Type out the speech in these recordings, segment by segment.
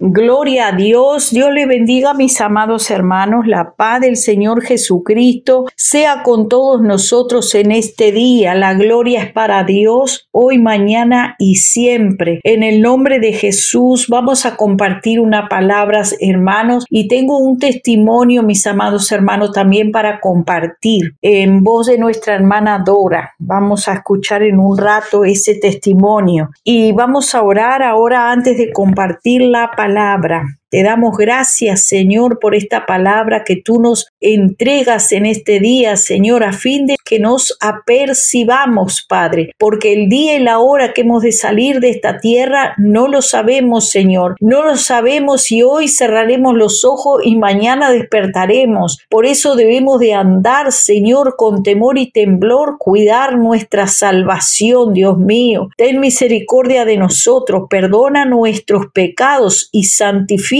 Gloria a Dios. Dios le bendiga, mis amados hermanos. La paz del Señor Jesucristo sea con todos nosotros en este día. La gloria es para Dios, hoy, mañana y siempre. En el nombre de Jesús vamos a compartir una palabra, hermanos, y tengo un testimonio, mis amados hermanos, también para compartir en voz de nuestra hermana Dora. Vamos a escuchar en un rato ese testimonio y vamos a orar ahora antes de compartir la palabra. Te damos gracias, Señor, por esta palabra que tú nos entregas en este día, Señor, a fin de que nos apercibamos, Padre, porque el día y la hora que hemos de salir de esta tierra no lo sabemos, Señor. No lo sabemos si hoy cerraremos los ojos y mañana despertaremos. Por eso debemos de andar, Señor, con temor y temblor, cuidar nuestra salvación, Dios mío. Ten misericordia de nosotros, perdona nuestros pecados y santifícanos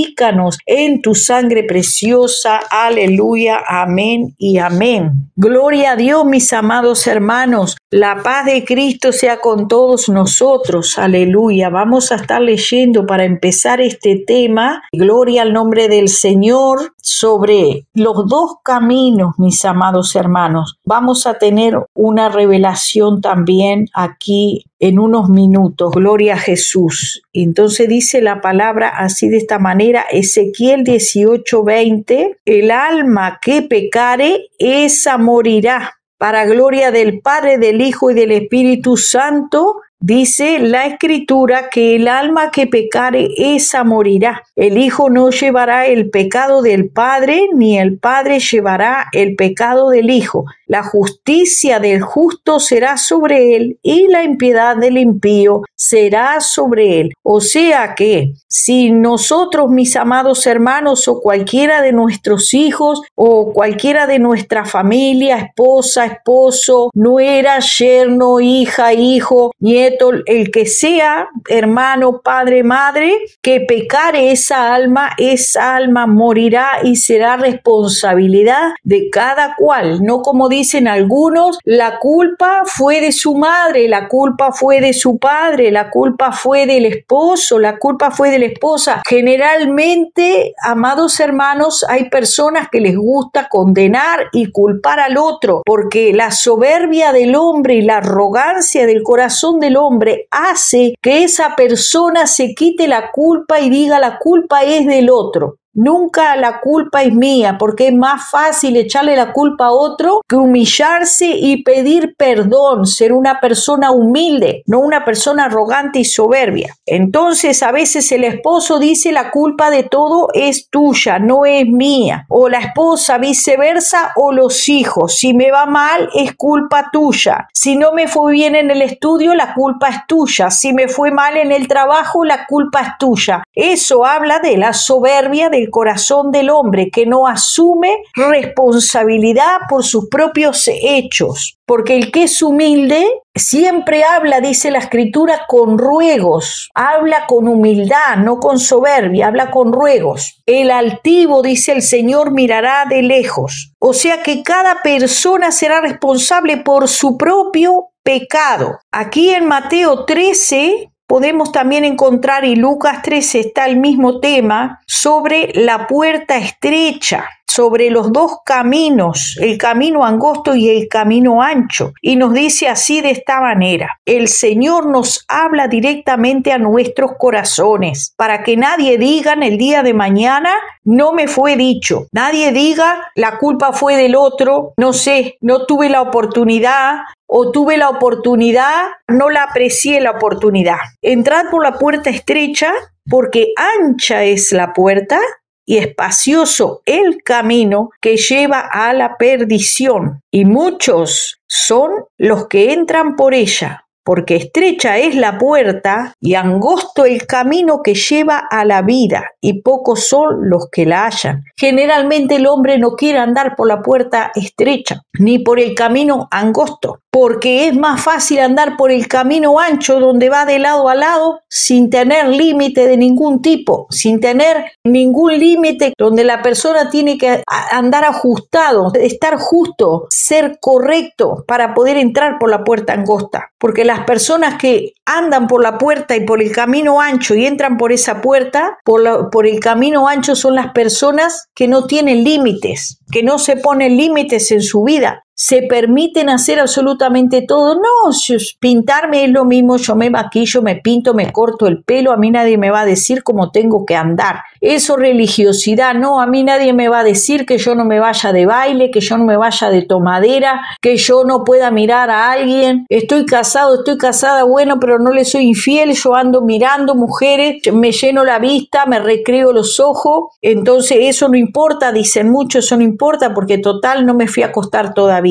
en tu sangre preciosa. Aleluya, amén y amén. Gloria a Dios, mis amados hermanos. La paz de Cristo sea con todos nosotros. Aleluya. Vamos a estar leyendo para empezar este tema. Gloria al nombre del Señor. Sobre los dos caminos, mis amados hermanos. Vamos a tener una revelación también aquí en unos minutos. Gloria a Jesús. Entonces dice la palabra así de esta manera, Ezequiel 18:20, el alma que pecare, esa morirá. Para gloria del Padre, del Hijo y del Espíritu Santo, dice la Escritura que el alma que pecare, esa morirá. El Hijo no llevará el pecado del Padre, ni el Padre llevará el pecado del Hijo. La justicia del justo será sobre él, y la impiedad del impío será sobre él. O sea que, si nosotros, mis amados hermanos, o cualquiera de nuestros hijos, o cualquiera de nuestra familia, esposa, esposo, nuera, yerno, hija, hijo, nieto, el que sea, hermano, padre, madre, que pecare esa alma morirá y será responsabilidad de cada cual. No como dicen algunos, la culpa fue de su madre, la culpa fue de su padre, la culpa fue del esposo, la culpa fue de la esposa. Generalmente, amados hermanos, hay personas que les gusta condenar y culpar al otro, porque la soberbia del hombre y la arrogancia del corazón del hombre hace que esa persona se quite la culpa y diga la culpa es del otro. Nunca la culpa es mía, porque es más fácil echarle la culpa a otro que humillarse y pedir perdón, ser una persona humilde, no una persona arrogante y soberbia. Entonces a veces el esposo dice la culpa de todo es tuya, no es mía, o la esposa viceversa, o los hijos, si me va mal es culpa tuya, si no me fue bien en el estudio la culpa es tuya, si me fue mal en el trabajo la culpa es tuya. Eso habla de la soberbia del corazón del hombre, que no asume responsabilidad por sus propios hechos, porque el que es humilde siempre habla, dice la Escritura, con ruegos, habla con humildad, no con soberbia, habla con ruegos. El altivo, dice el Señor, mirará de lejos. O sea que cada persona será responsable por su propio pecado. Aquí en Mateo 13 podemos también encontrar, y Lucas 13 está el mismo tema, sobre la puerta estrecha, sobre los dos caminos, el camino angosto y el camino ancho. Y nos dice así de esta manera, el Señor nos habla directamente a nuestros corazones, para que nadie diga en el día de mañana, no me fue dicho. Nadie diga, la culpa fue del otro, no sé, no tuve la oportunidad, o tuve la oportunidad, no la aprecié la oportunidad. Entrad por la puerta estrecha, porque ancha es la puerta y espacioso el camino que lleva a la perdición, y muchos son los que entran por ella. Porque estrecha es la puerta y angosto el camino que lleva a la vida, y pocos son los que la hallan. Generalmente el hombre no quiere andar por la puerta estrecha, ni por el camino angosto, porque es más fácil andar por el camino ancho, donde va de lado a lado sin tener límite de ningún tipo, sin tener ningún límite, donde la persona tiene que andar ajustado, estar justo, ser correcto para poder entrar por la puerta angosta, porque las las personas que andan por la puerta y por el camino ancho y entran por esa puerta, por el camino ancho son las personas que no tienen límites, que no se ponen límites en su vida. Se permiten hacer absolutamente todo. No, pintarme es lo mismo, yo me maquillo, me pinto, me corto el pelo, a mí nadie me va a decir cómo tengo que andar. Eso religiosidad, no, a mí nadie me va a decir que yo no me vaya de baile, que yo no me vaya de tomadera, que yo no pueda mirar a alguien. Estoy casada, bueno, pero no le soy infiel, yo ando mirando mujeres, me lleno la vista, me recreo los ojos, entonces eso no importa, dicen muchos, eso no importa porque total no me fui a acostar todavía.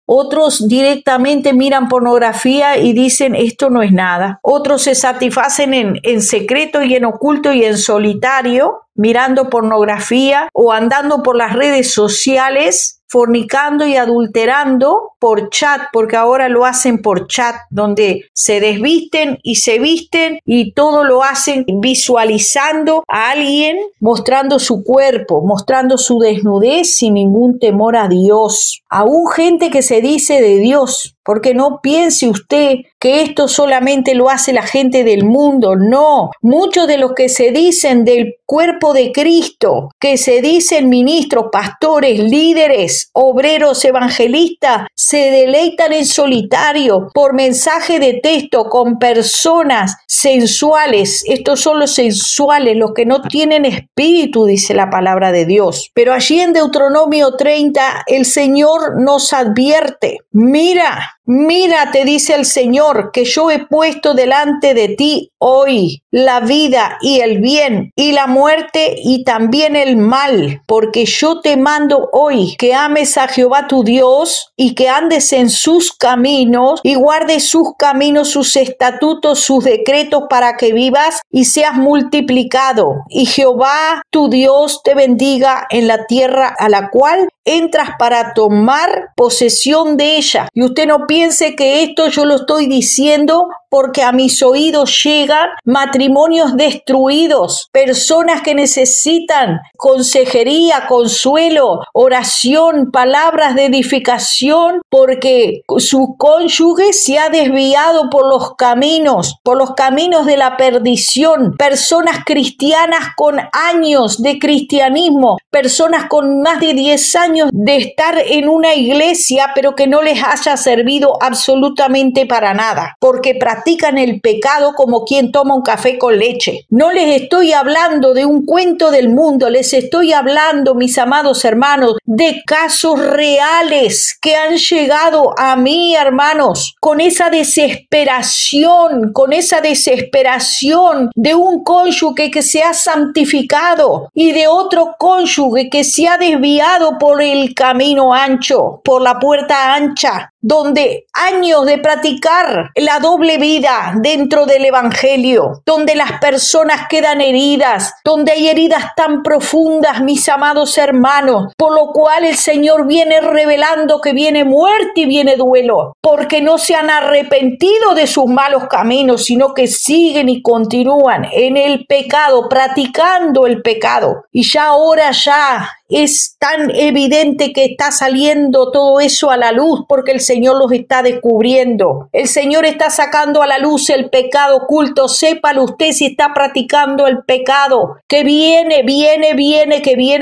Otros directamente miran pornografía y dicen esto no es nada. Otros se satisfacen en secreto y en oculto y en solitario mirando pornografía o andando por las redes sociales fornicando y adulterando por chat, porque ahora lo hacen por chat, donde se desvisten y se visten y todo lo hacen visualizando a alguien, mostrando su cuerpo, mostrando su desnudez sin ningún temor a Dios. Aún gente que se dice de Dios, porque no piense usted que esto solamente lo hace la gente del mundo, no. Muchos de los que se dicen del cuerpo de Cristo, que se dicen ministros, pastores, líderes, obreros, evangelistas, se deleitan en solitario por mensaje de texto con personas sensuales. Estos son los sensuales, los que no tienen espíritu, dice la palabra de Dios. Pero allí en Deuteronomio 30, el Señor nos advierte, Mira, te dice el Señor, que yo he puesto delante de ti hoy la vida y el bien y la muerte y también el mal, porque yo te mando hoy que ames a Jehová tu Dios y que andes en sus caminos y guardes sus caminos, sus estatutos, sus decretos para que vivas y seas multiplicado. Y Jehová tu Dios te bendiga en la tierra a la cual entras para tomar posesión de ella. Y usted no piense que esto yo lo estoy diciendo porque a mis oídos llegan matrimonios destruidos, personas que necesitan consejería, consuelo, oración, palabras de edificación, porque su cónyuge se ha desviado por los caminos de la perdición. Personas cristianas con años de cristianismo, personas con más de 10 años de estar en una iglesia, pero que no les haya servido absolutamente para nada, porque practican el pecado como quien toma un café con leche. No les estoy hablando de un cuento del mundo, les estoy hablando, mis amados hermanos, de casos reales que han llegado a mí, hermanos, con esa desesperación de un cónyuge que se ha santificado y de otro cónyuge que se ha desviado por el camino ancho, por la puerta ancha, donde años de practicar la doble vida dentro del evangelio, donde las personas quedan heridas, donde hay heridas tan profundas, mis amados hermanos, por lo cual el Señor viene revelando que viene muerte y viene duelo, porque no se han arrepentido de sus malos caminos, sino que siguen y continúan en el pecado, practicando el pecado. Y ya ahora es tan evidente que está saliendo todo eso a la luz porque el Señor los está descubriendo. El Señor está sacando a la luz el pecado oculto. Sépalo usted si está practicando el pecado. Que viene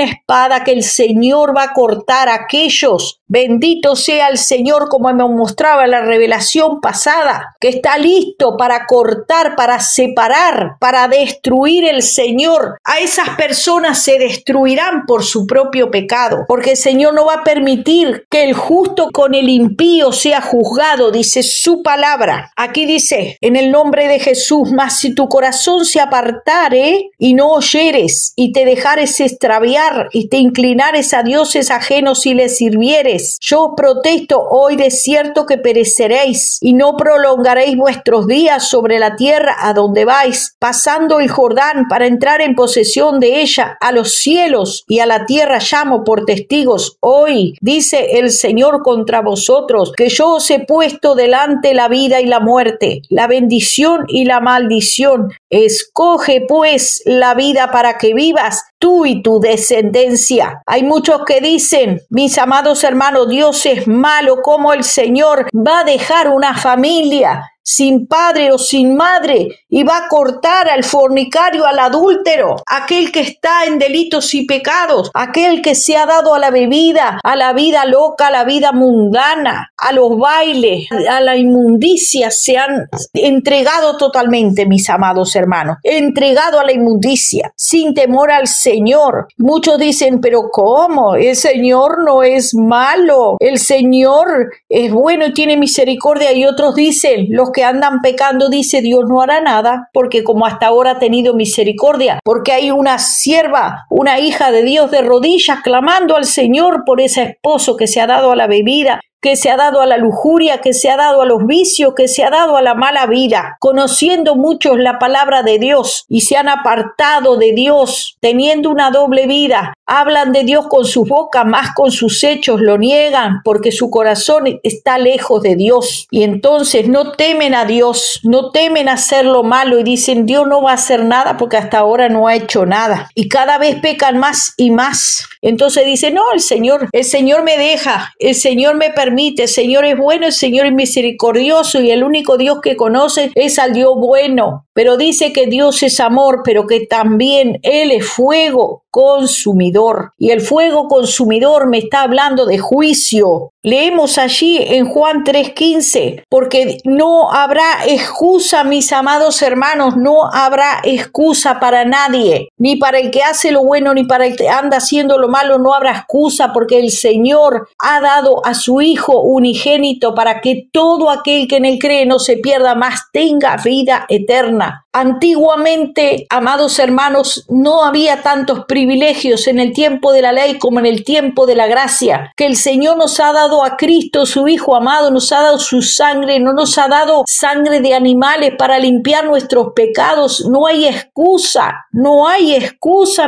espada, que el Señor va a cortar a aquellos. Bendito sea el Señor, como me mostraba en la revelación pasada, que está listo para cortar, para separar, para destruir el Señor. A esas personas se destruirán por su propio pecado, porque el Señor no va a permitir que el justo con el impío sea juzgado, dice su palabra. Aquí dice, en el nombre de Jesús, mas si tu corazón se apartare y no oyeres y te dejares extraviar y te inclinares a dioses ajenos y les sirvieres, yo os protesto hoy de cierto que pereceréis y no prolongaréis vuestros días sobre la tierra a donde vais, pasando el Jordán para entrar en posesión de ella. A los cielos y a la tierra llamo por testigos hoy, dice el Señor, contra vosotros, que yo os he puesto delante la vida y la muerte, la bendición y la maldición. Escoge pues la vida para que vivas tú y tu descendencia. Hay muchos que dicen, mis amados hermanos, Dios es malo, como el Señor va a dejar una familia sin padre o sin madre, y va a cortar al fornicario, al adúltero, aquel que está en delitos y pecados, aquel que se ha dado a la bebida, a la vida loca, a la vida mundana, a los bailes, a la inmundicia, se han entregado totalmente, mis amados hermanos, entregado a la inmundicia, sin temor al Señor. Muchos dicen, pero ¿cómo? El Señor no es malo, el Señor es bueno y tiene misericordia. Y otros dicen, los que andan pecando, dice, Dios no hará nada, porque como hasta ahora ha tenido misericordia, porque hay una sierva, una hija de Dios de rodillas clamando al Señor por ese esposo que se ha dado a la bebida, que se ha dado a la lujuria, que se ha dado a los vicios, que se ha dado a la mala vida, conociendo muchos la palabra de Dios y se han apartado de Dios, teniendo una doble vida. Hablan de Dios con su boca, más con sus hechos lo niegan, porque su corazón está lejos de Dios. Y entonces no temen a Dios, no temen hacer lo malo y dicen, Dios no va a hacer nada porque hasta ahora no ha hecho nada. Y cada vez pecan más y más. Entonces dicen, no, el Señor me deja, el Señor me permite, el Señor es bueno, el Señor es misericordioso y el único Dios que conoce es al Dios bueno. Pero dice que Dios es amor, pero que también Él es fuego consumidor. Y el fuego consumidor me está hablando de juicio. Leemos allí en Juan 3:15, porque no habrá excusa, mis amados hermanos, no habrá excusa para nadie, ni para el que hace lo bueno, ni para el que anda haciendo lo malo, no habrá excusa, porque el Señor ha dado a su Hijo unigénito para que todo aquel que en Él cree no se pierda, más tenga vida eterna. Antiguamente, amados hermanos, no había tantos privilegios en el tiempo de la ley como en el tiempo de la gracia, que el Señor nos ha dado a Cristo, su Hijo amado, nos ha dado su sangre, no nos ha dado sangre de animales para limpiar nuestros pecados. No hay excusa,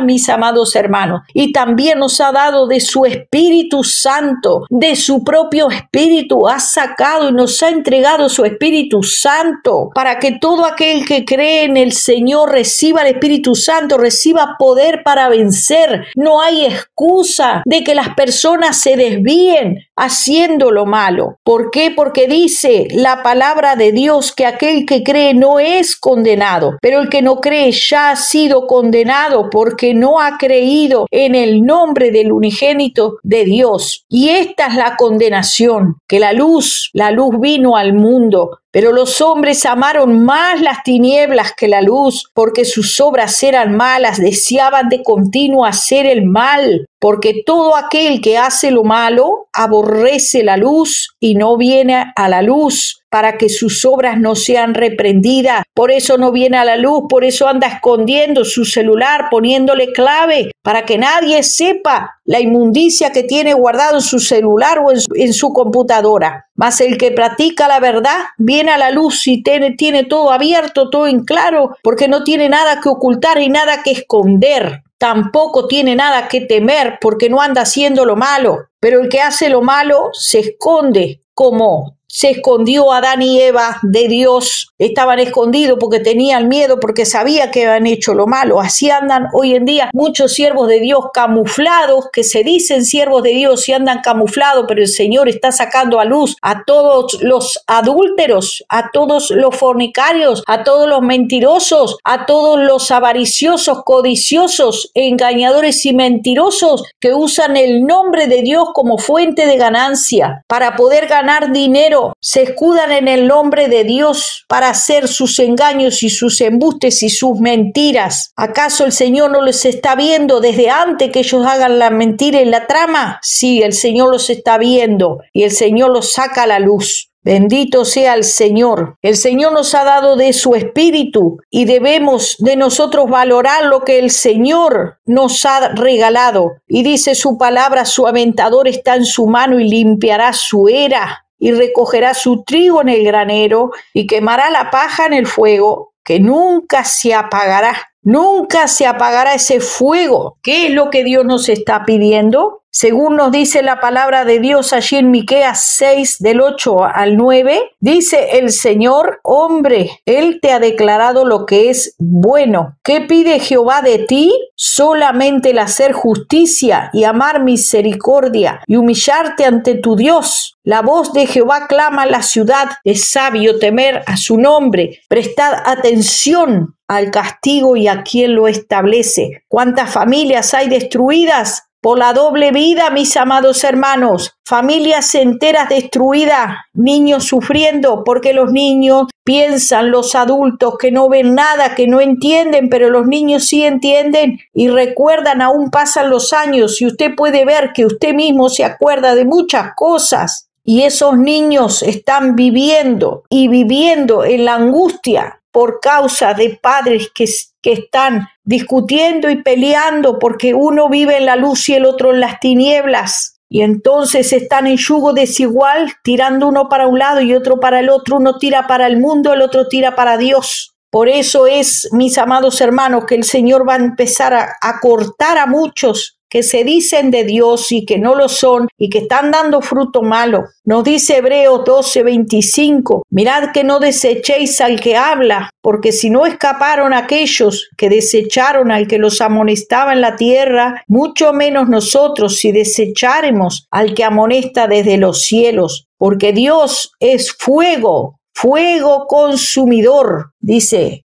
mis amados hermanos. Y también nos ha dado de su Espíritu Santo, de su propio Espíritu, ha sacado y nos ha entregado su Espíritu Santo para que todo aquel que cree en el Señor reciba el Espíritu Santo, reciba poder para vencer. No hay excusa de que las personas se desvíen haciendo lo malo. ¿Por qué? Porque dice la palabra de Dios que aquel que cree no es condenado, pero el que no cree ya ha sido condenado porque no ha creído en el nombre del unigénito de Dios. Y esta es la condenación, que la luz vino al mundo, pero los hombres amaron más las tinieblas que la luz, porque sus obras eran malas, deseaban de continuo hacer el mal, porque todo aquel que hace lo malo aborrece la luz y no viene a la luz, para que sus obras no sean reprendidas. Por eso no viene a la luz, por eso anda escondiendo su celular, poniéndole clave, para que nadie sepa la inmundicia que tiene guardado en su celular o en su computadora. Mas el que practica la verdad viene a la luz y tiene todo abierto, todo en claro, porque no tiene nada que ocultar y nada que esconder. Tampoco tiene nada que temer porque no anda haciendo lo malo. Pero el que hace lo malo se esconde, como se escondió Adán y Eva de Dios. Estaban escondidos porque tenían miedo, porque sabían que habían hecho lo malo. Así andan hoy en día muchos siervos de Dios camuflados, que se dicen siervos de Dios y andan camuflados, pero el Señor está sacando a luz a todos los adúlteros, a todos los fornicarios, a todos los mentirosos, a todos los avariciosos, codiciosos, engañadores y mentirosos que usan el nombre de Dios como fuente de ganancia para poder ganar dinero. Se escudan en el nombre de Dios para hacer sus engaños y sus embustes y sus mentiras. ¿Acaso el Señor no los está viendo desde antes que ellos hagan la mentira y la trama? Sí, el Señor los está viendo y el Señor los saca a la luz. Bendito sea el Señor. El Señor nos ha dado de su Espíritu y debemos de nosotros valorar lo que el Señor nos ha regalado. Y dice su palabra, su aventador está en su mano y limpiará su era y recogerá su trigo en el granero y quemará la paja en el fuego, que nunca se apagará. Nunca se apagará ese fuego. ¿Qué es lo que Dios nos está pidiendo? Según nos dice la palabra de Dios allí en Miqueas 6, del 8 al 9, dice el Señor: hombre, Él te ha declarado lo que es bueno. ¿Qué pide Jehová de ti? Solamente el hacer justicia y amar misericordia y humillarte ante tu Dios. La voz de Jehová clama en la ciudad, es sabio temer a su nombre. Prestad atención al castigo y a quien lo establece. ¿Cuántas familias hay destruidas por la doble vida, mis amados hermanos? Familias enteras destruidas, niños sufriendo porque los niños piensan, los adultos que no ven nada, que no entienden, pero los niños sí entienden y recuerdan, aún pasan los años y usted puede ver que usted mismo se acuerda de muchas cosas. Y esos niños están viviendo en la angustia por causa de padres que están discutiendo y peleando porque uno vive en la luz y el otro en las tinieblas. Y entonces están en yugo desigual, tirando uno para un lado y otro para el otro. Uno tira para el mundo, el otro tira para Dios. Por eso es, mis amados hermanos, que el Señor va a empezar a cortar a muchos que se dicen de Dios y que no lo son y que están dando fruto malo. Nos dice Hebreos 12:25, mirad que no desechéis al que habla, porque si no escaparon aquellos que desecharon al que los amonestaba en la tierra, mucho menos nosotros si desecháremos al que amonesta desde los cielos, porque Dios es fuego consumidor. Dice,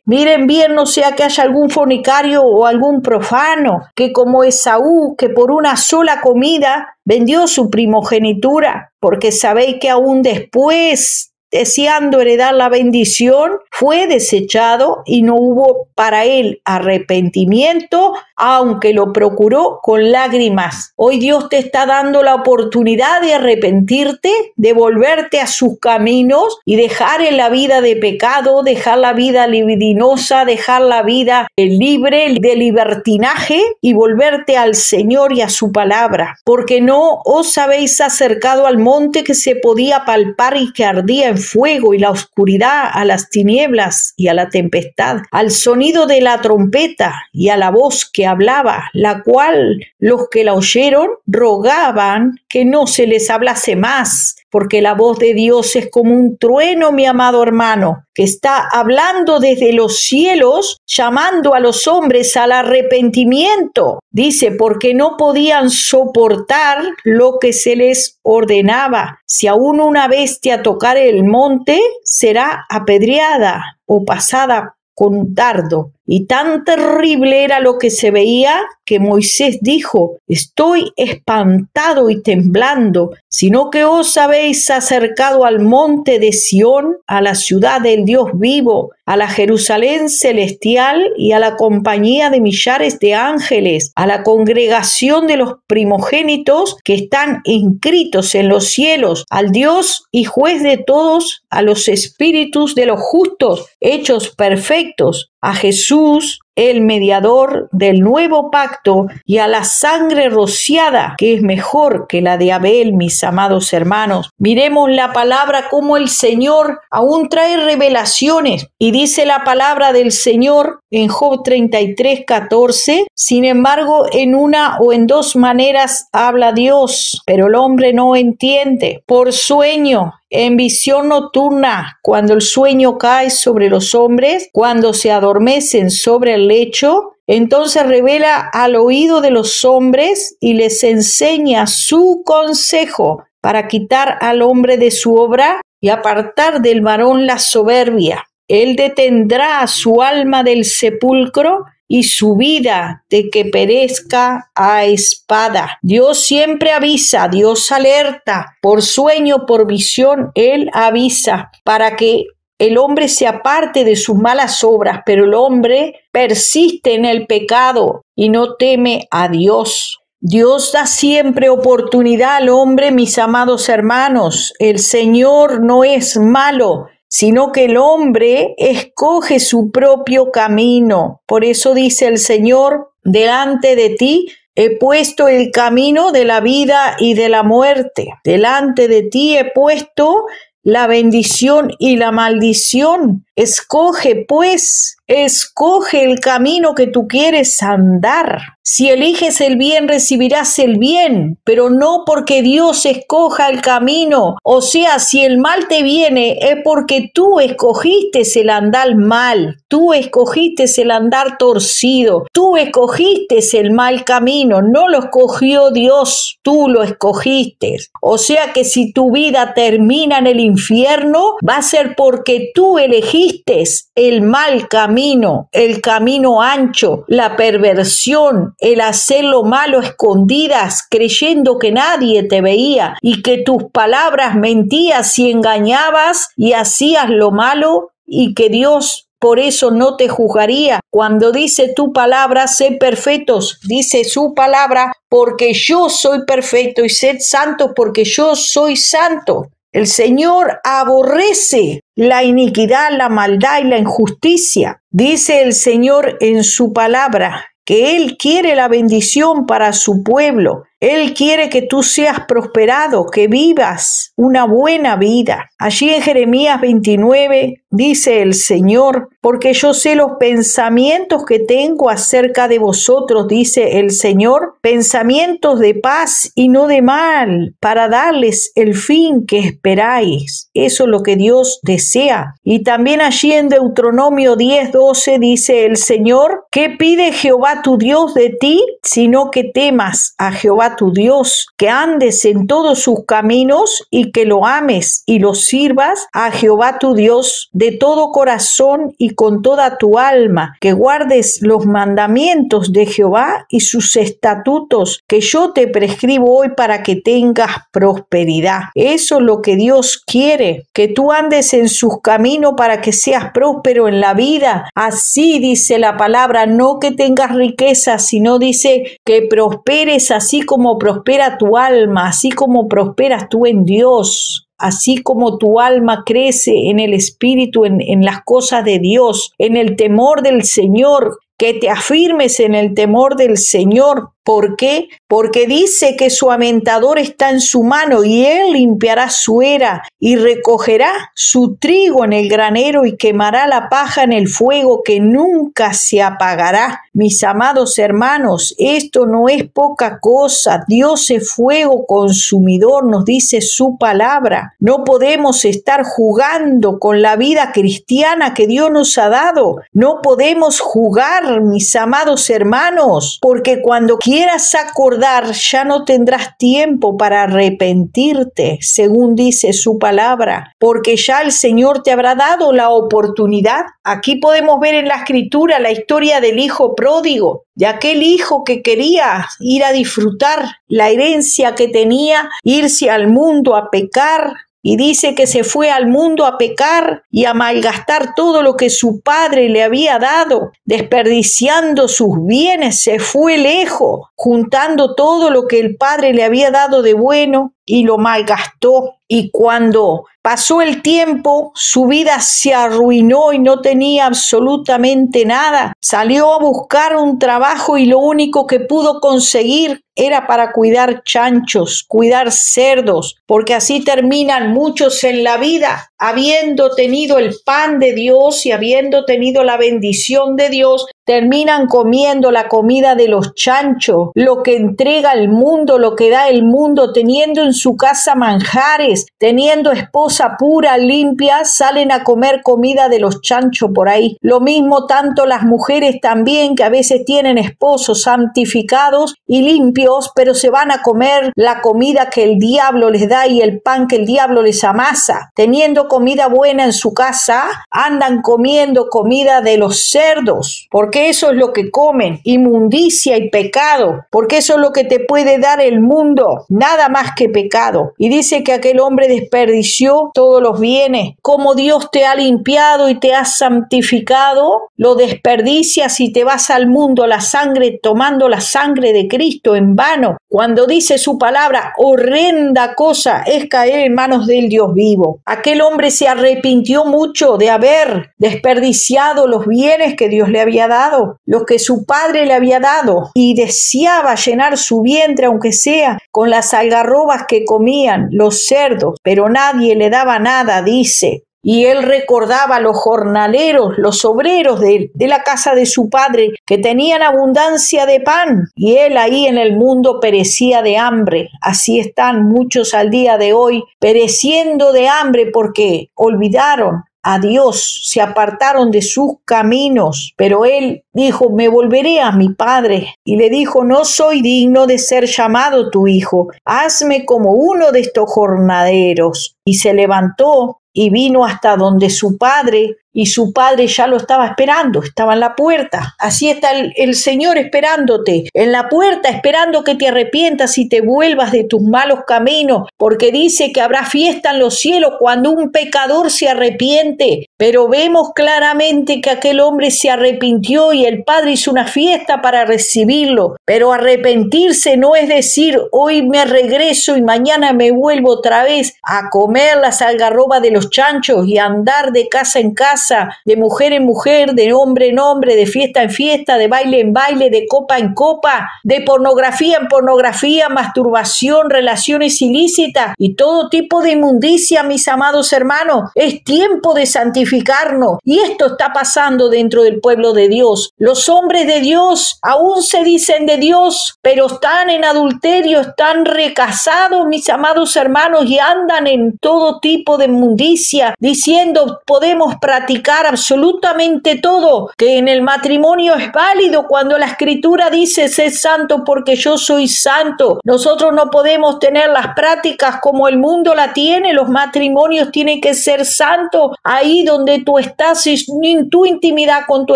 miren bien, no sea que haya algún fornicario o algún profano, que como Esaú, que por una sola comida vendió su primogenitura, porque sabéis que aún después, deseando heredar la bendición, fue desechado y no hubo para él arrepentimiento, aunque lo procuró con lágrimas. Hoy Dios te está dando la oportunidad de arrepentirte, de volverte a sus caminos y dejar en la vida de pecado, dejar la vida libidinosa, dejar la vida libre de libertinaje y volverte al Señor y a su palabra. Porque no os habéis acercado al monte que se podía palpar y que ardía en fuego, y la oscuridad, a las tinieblas y a la tempestad, al sonido de la trompeta y a la voz que hablaba, la cual los que la oyeron rogaban que no se les hablase más, porque la voz de Dios es como un trueno, mi amado hermano, que está hablando desde los cielos, llamando a los hombres al arrepentimiento. Dice, porque no podían soportar lo que se les ordenaba. Si aún una bestia tocare el monte, será apedreada o pasada con un dardo. Y tan terrible era lo que se veía que Moisés dijo, estoy espantado y temblando, sino que os habéis acercado al monte de Sión, a la ciudad del Dios vivo, a la Jerusalén celestial y a la compañía de millares de ángeles, a la congregación de los primogénitos que están inscritos en los cielos, al Dios y juez de todos, a los espíritus de los justos, hechos perfectos, a Jesús, el mediador del nuevo pacto, y a la sangre rociada, que es mejor que la de Abel, mis amados hermanos. Miremos la palabra como el Señor aún trae revelaciones, y dice la palabra del Señor en Job 33:14, sin embargo, en una o en dos maneras habla Dios, pero el hombre no entiende. Por sueño, en visión nocturna, cuando el sueño cae sobre los hombres, cuando se adormecen sobre el lecho, entonces revela al oído de los hombres y les enseña su consejo para quitar al hombre de su obra y apartar del varón la soberbia. Él detendrá su alma del sepulcro y su vida de que perezca a espada. Dios siempre avisa, Dios alerta, por sueño, por visión, Él avisa para que el hombre se aparte de sus malas obras, pero el hombre persiste en el pecado y no teme a Dios. Dios da siempre oportunidad al hombre, mis amados hermanos. El Señor no es malo, sino que el hombre escoge su propio camino. Por eso dice el Señor, delante de ti he puesto el camino de la vida y de la muerte. Delante de ti he puesto la bendición y la maldición. Escoge pues Escoge el camino que tú quieres andar. Si eliges el bien, recibirás el bien, pero no porque Dios escoja el camino. O sea, si el mal te viene, es porque tú escogiste el andar mal, tú escogiste el andar torcido, tú escogiste el mal camino, no lo escogió Dios, tú lo escogiste. O sea que si tu vida termina en el infierno, va a ser porque tú elegiste el mal camino, el camino ancho, la perversión, el hacer lo malo a escondidas, creyendo que nadie te veía y que tus palabras mentías y engañabas y hacías lo malo y que Dios por eso no te juzgaría. Cuando dice tu palabra, sé perfectos, dice su palabra, porque yo soy perfecto y sed santos porque yo soy santo. El Señor aborrece la iniquidad, la maldad y la injusticia. Dice el Señor en su palabra que Él quiere la bendición para su pueblo. Él quiere que tú seas prosperado, que vivas una buena vida. Allí en Jeremías 29 dice el Señor, porque yo sé los pensamientos que tengo acerca de vosotros, dice el Señor, pensamientos de paz y no de mal, para darles el fin que esperáis. Eso es lo que Dios desea. Y también allí en Deuteronomio 10:12 dice el Señor, ¿qué pide Jehová tu Dios de ti? Sino que temas a Jehová tu Dios, que andes en todos sus caminos y que lo ames y lo sirvas a Jehová tu Dios de todo corazón y con toda tu alma, que guardes los mandamientos de Jehová y sus estatutos que yo te prescribo hoy para que tengas prosperidad. Eso es lo que Dios quiere, que tú andes en sus caminos para que seas próspero en la vida. Así dice la palabra, no que tengas riqueza, sino dice que prosperes así como prospera tu alma, así como prosperas tú en Dios. Así como tu alma crece en el Espíritu, en las cosas de Dios, en el temor del Señor, que te afirmes en el temor del Señor. ¿Por qué? Porque dice que su aventador está en su mano y Él limpiará su era y recogerá su trigo en el granero y quemará la paja en el fuego que nunca se apagará. Mis amados hermanos, esto no es poca cosa. Dios es fuego consumidor, nos dice su palabra. No podemos estar jugando con la vida cristiana que Dios nos ha dado. No podemos jugar, mis amados hermanos, porque cuando quieras acordar, ya no tendrás tiempo para arrepentirte, según dice su palabra, porque ya el Señor te habrá dado la oportunidad. Aquí podemos ver en la Escritura la historia del hijo pródigo, de aquel hijo que quería ir a disfrutar la herencia que tenía, irse al mundo a pecar. Y dice que se fue al mundo a pecar y a malgastar todo lo que su padre le había dado, desperdiciando sus bienes, se fue lejos, juntando todo lo que el padre le había dado de bueno y lo malgastó. Y cuando pasó el tiempo, su vida se arruinó y no tenía absolutamente nada. Salió a buscar un trabajo y lo único que pudo conseguir era para cuidar chanchos, cuidar cerdos, porque así terminan muchos en la vida, habiendo tenido el pan de Dios y habiendo tenido la bendición de Dios, terminan comiendo la comida de los chanchos, lo que entrega el mundo, lo que da el mundo, teniendo en su casa manjares, teniendo esposa pura, limpia, salen a comer comida de los chanchos por ahí. Lo mismo tanto las mujeres también, que a veces tienen esposos santificados y limpios, pero se van a comer la comida que el diablo les da y el pan que el diablo les amasa. Teniendo comida buena en su casa, andan comiendo comida de los cerdos, porque eso es lo que comen, inmundicia y pecado, porque eso es lo que te puede dar el mundo, nada más que pecado. Y dice que aquel hombre desperdició todos los bienes. Como Dios te ha limpiado y te ha santificado, lo desperdicias y te vas al mundo, la sangre, tomando la sangre de Cristo en vano. Cuando dice su palabra, horrenda cosa es caer en manos del Dios vivo. Aquel hombre se arrepintió mucho de haber desperdiciado los bienes que Dios le había dado, los que su padre le había dado, y deseaba llenar su vientre, aunque sea con las algarrobas que comían los cerdos, pero nadie le daba nada, dice. Y él recordaba a los jornaleros, los obreros de la casa de su padre, que tenían abundancia de pan, y él ahí en el mundo perecía de hambre. Así están muchos al día de hoy, pereciendo de hambre porque olvidaron a Dios, se apartaron de sus caminos. Pero él dijo: me volveré a mi padre. Y le dijo: no soy digno de ser llamado tu hijo, hazme como uno de estos jornaleros. Y se levantó y vino hasta donde su padre, y su padre ya lo estaba esperando, estaba en la puerta. Así está el Señor esperándote, en la puerta, esperando que te arrepientas y te vuelvas de tus malos caminos, porque dice que habrá fiesta en los cielos cuando un pecador se arrepiente. Pero vemos claramente que aquel hombre se arrepintió y el Padre hizo una fiesta para recibirlo. Pero arrepentirse no es decir: hoy me regreso y mañana me vuelvo otra vez a comer las algarrobas de los chanchos y a andar de casa en casa, de mujer en mujer, de hombre en hombre, de fiesta en fiesta, de baile en baile, de copa en copa, de pornografía en pornografía, masturbación, relaciones ilícitas y todo tipo de inmundicia. Mis amados hermanos, es tiempo de santificarnos, y esto está pasando dentro del pueblo de Dios. Los hombres de Dios aún se dicen de Dios, pero están en adulterio, están recasados, mis amados hermanos, y andan en todo tipo de inmundicia, diciendo: podemos practicar absolutamente todo, que en el matrimonio es válido, cuando la Escritura dice: sé santo porque yo soy santo. Nosotros no podemos tener las prácticas como el mundo la tiene. Los matrimonios tienen que ser santos. Ahí donde tú estás, en tu intimidad con tu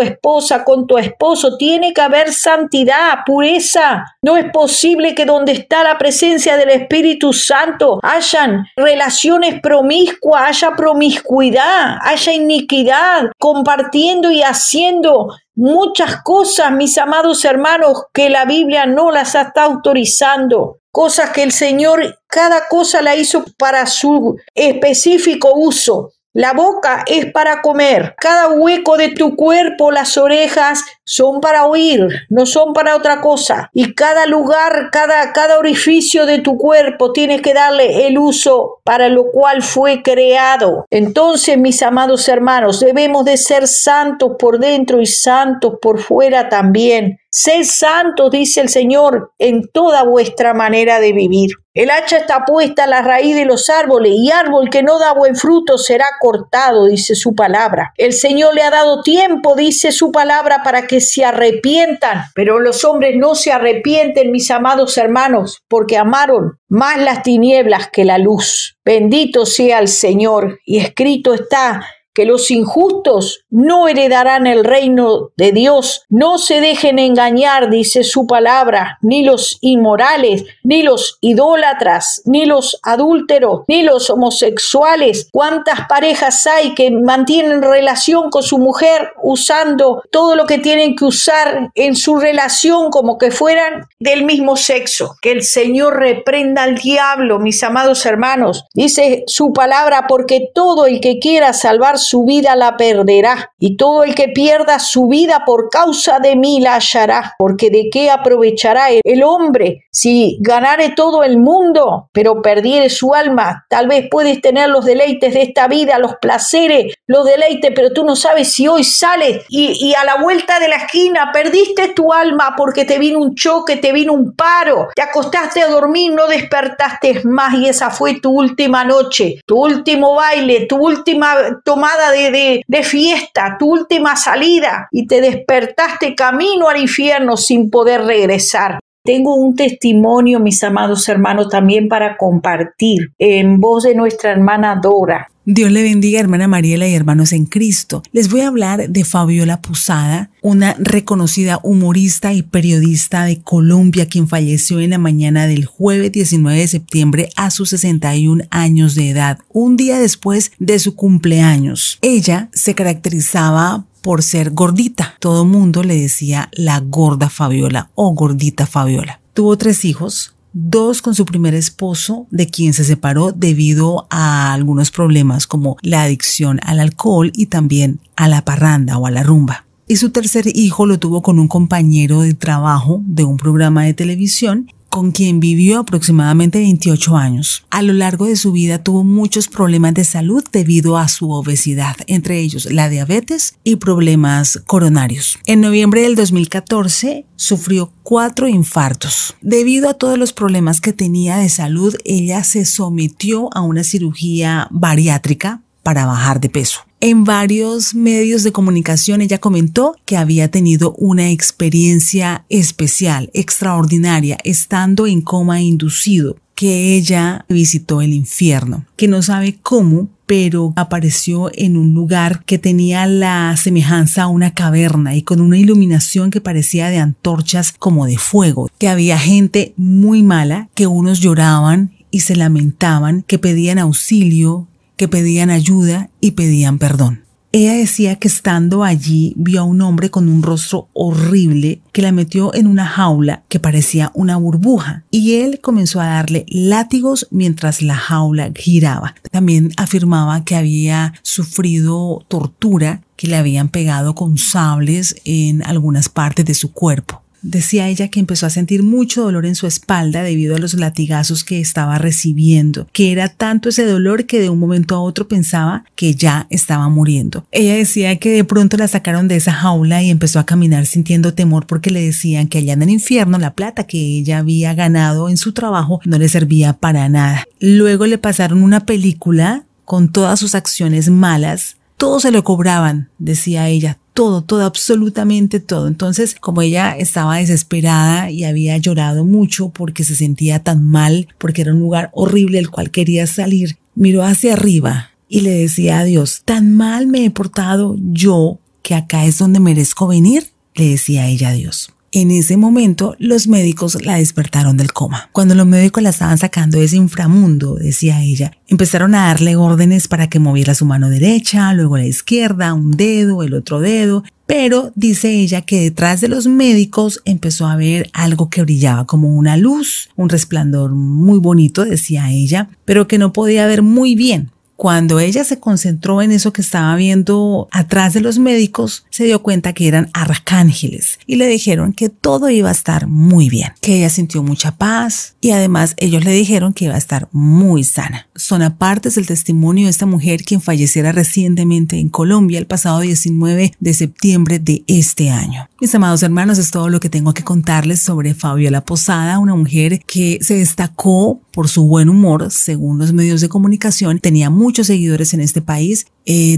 esposa, con tu esposo, tiene que haber santidad, pureza. No es posible que donde está la presencia del Espíritu Santo hayan relaciones promiscuas, haya promiscuidad, haya iniquidad, compartiendo y haciendo muchas cosas, mis amados hermanos, que la Biblia no las está autorizando. Cosas que el Señor, cada cosa la hizo para su específico uso. La boca es para comer. Cada hueco de tu cuerpo, las orejas, son para oír, no son para otra cosa. Y cada lugar, cada orificio de tu cuerpo tienes que darle el uso para lo cual fue creado. Entonces, mis amados hermanos, debemos de ser santos por dentro y santos por fuera también. Sed santos, dice el Señor, en toda vuestra manera de vivir. El hacha está puesta a la raíz de los árboles, y árbol que no da buen fruto será cortado, dice su palabra. El Señor le ha dado tiempo, dice su palabra, para que se arrepientan. Pero los hombres no se arrepienten, mis amados hermanos, porque amaron más las tinieblas que la luz. Bendito sea el Señor. Y escrito está que los injustos no heredarán el reino de Dios. No se dejen engañar, dice su palabra, ni los inmorales, ni los idólatras, ni los adúlteros, ni los homosexuales. ¿Cuántas parejas hay que mantienen relación con su mujer usando todo lo que tienen que usar en su relación como que fueran del mismo sexo? Que el Señor reprenda al diablo, mis amados hermanos. Dice su palabra: porque todo el que quiera salvar su vida la perderá, y todo el que pierda su vida por causa de mí la hallará. Porque de qué aprovechará el hombre si ganare todo el mundo, pero perdiere su alma. Tal vez puedes tener los deleites de esta vida, los placeres, los deleites, pero tú no sabes si hoy sales y a la vuelta de la esquina perdiste tu alma porque te vino un choque, te vino un paro, te acostaste a dormir, no despertaste más, y esa fue tu última noche, tu último baile, tu última tomada de fiesta, tu última salida, y te despertaste camino al infierno sin poder regresar. Tengo un testimonio, mis amados hermanos, también para compartir en voz de nuestra hermana Dora. Dios le bendiga, hermana Mariela y hermanos en Cristo. Les voy a hablar de Fabiola Posada, una reconocida humorista y periodista de Colombia, quien falleció en la mañana del jueves 19 de septiembre a sus 61 años de edad, un día después de su cumpleaños. Ella se caracterizaba por ser gordita. Todo mundo le decía la gorda Fabiola o gordita Fabiola. Tuvo 3 hijos. 2 con su primer esposo, de quien se separó debido a algunos problemas como la adicción al alcohol y también a la parranda o a la rumba. Y su tercer hijo lo tuvo con un compañero de trabajo de un programa de televisión, con quien vivió aproximadamente 28 años. A lo largo de su vida tuvo muchos problemas de salud debido a su obesidad, entre ellos la diabetes y problemas coronarios. En noviembre del 2014 sufrió 4 infartos. Debido a todos los problemas que tenía de salud, ella se sometió a una cirugía bariátrica para bajar de peso. En varios medios de comunicación ella comentó que había tenido una experiencia especial, extraordinaria, estando en coma inducido, que ella visitó el infierno, que no sabe cómo, pero apareció en un lugar que tenía la semejanza a una caverna y con una iluminación que parecía de antorchas como de fuego, que había gente muy mala, que unos lloraban y se lamentaban, que pedían auxilio, que pedían ayuda y pedían perdón. Ella decía que estando allí vio a un hombre con un rostro horrible que la metió en una jaula que parecía una burbuja y él comenzó a darle látigos mientras la jaula giraba. También afirmaba que había sufrido tortura, que le habían pegado con sables en algunas partes de su cuerpo. Decía ella que empezó a sentir mucho dolor en su espalda debido a los latigazos que estaba recibiendo, que era tanto ese dolor que de un momento a otro pensaba que ya estaba muriendo. Ella decía que de pronto la sacaron de esa jaula y empezó a caminar sintiendo temor porque le decían que allá en el infierno la plata que ella había ganado en su trabajo no le servía para nada. Luego le pasaron una película con todas sus acciones malas. Todo se lo cobraban, decía ella, todo, absolutamente todo. Entonces, como ella estaba desesperada y había llorado mucho porque se sentía tan mal, porque era un lugar horrible del cual quería salir, miró hacia arriba y le decía a Dios, tan mal me he portado yo que acá es donde merezco venir, le decía ella a Dios. En ese momento, los médicos la despertaron del coma. Cuando los médicos la estaban sacando de ese inframundo, decía ella, empezaron a darle órdenes para que moviera su mano derecha, luego la izquierda, un dedo, el otro dedo. Pero dice ella que detrás de los médicos empezó a ver algo que brillaba como una luz, un resplandor muy bonito, decía ella, pero que no podía ver muy bien. Cuando ella se concentró en eso que estaba viendo atrás de los médicos, se dio cuenta que eran arcángeles y le dijeron que todo iba a estar muy bien, que ella sintió mucha paz y además ellos le dijeron que iba a estar muy sana. Son apartes del testimonio de esta mujer quien falleciera recientemente en Colombia el pasado 19 de septiembre de este año. Mis amados hermanos, es todo lo que tengo que contarles sobre Fabiola Posada, una mujer que se destacó por su buen humor, según los medios de comunicación, tenía muchos seguidores en este país,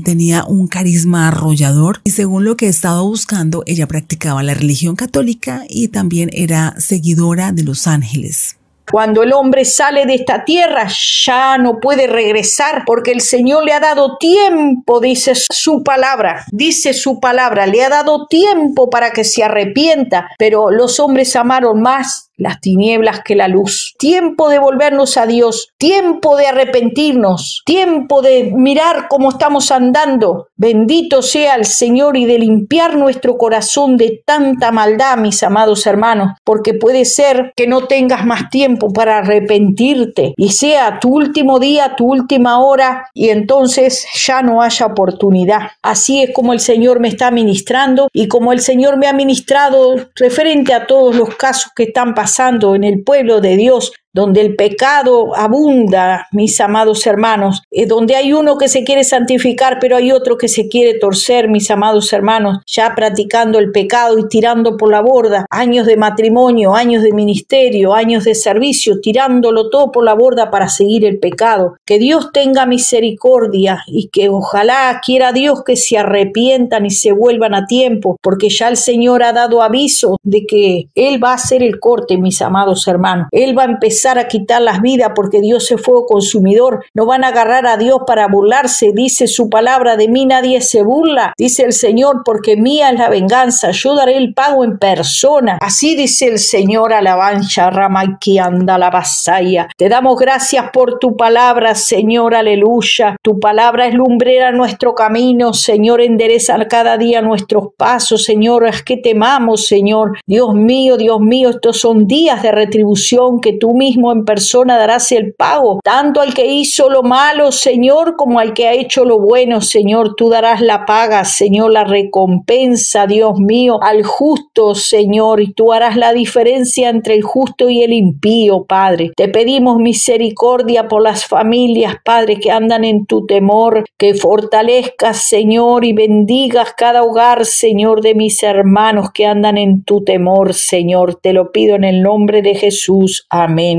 tenía un carisma arrollador y según lo que he estado buscando, ella practicaba la religión católica y también era seguidora de los ángeles. Cuando el hombre sale de esta tierra ya no puede regresar porque el Señor le ha dado tiempo, dice su palabra, le ha dado tiempo para que se arrepienta, pero los hombres amaron más las tinieblas que la luz. Tiempo de volvernos a Dios, tiempo de arrepentirnos, tiempo de mirar cómo estamos andando. Bendito sea el Señor y de limpiar nuestro corazón de tanta maldad, mis amados hermanos, porque puede ser que no tengas más tiempo para arrepentirte y sea tu último día, tu última hora y entonces ya no haya oportunidad. Así es como el Señor me está ministrando y como el Señor me ha ministrado referente a todos los casos que están pasando en el pueblo de Dios, donde el pecado abunda, mis amados hermanos, donde hay uno que se quiere santificar, pero hay otro que se quiere torcer, mis amados hermanos, ya practicando el pecado y tirando por la borda años de matrimonio, años de ministerio, años de servicio, tirándolo todo por la borda para seguir el pecado. Que Dios tenga misericordia y que ojalá quiera Dios que se arrepientan y se vuelvan a tiempo, porque ya el Señor ha dado aviso de que Él va a hacer el corte, mis amados hermanos. Él va a empezar a quitar las vidas porque Dios es fuego consumidor. No van a agarrar a Dios para burlarse. Dice su palabra, de mí nadie se burla. Dice el Señor, porque mía es la venganza. Yo daré el pago en persona. Así dice el Señor, alabanza, Ramaki anda la vasalla. Te damos gracias por tu palabra, Señor, aleluya. Tu palabra es lumbrera nuestro camino, Señor, endereza cada día nuestros pasos, Señor, es que te amamos, Señor. Dios mío, estos son días de retribución que tú mismo mismo en persona darás el pago, tanto al que hizo lo malo, Señor, como al que ha hecho lo bueno, Señor. Tú darás la paga, Señor, la recompensa, Dios mío, al justo, Señor, y tú harás la diferencia entre el justo y el impío, Padre. Te pedimos misericordia por las familias, Padre, que andan en tu temor, que fortalezcas, Señor, y bendigas cada hogar, Señor, de mis hermanos que andan en tu temor, Señor. Te lo pido en el nombre de Jesús. Amén.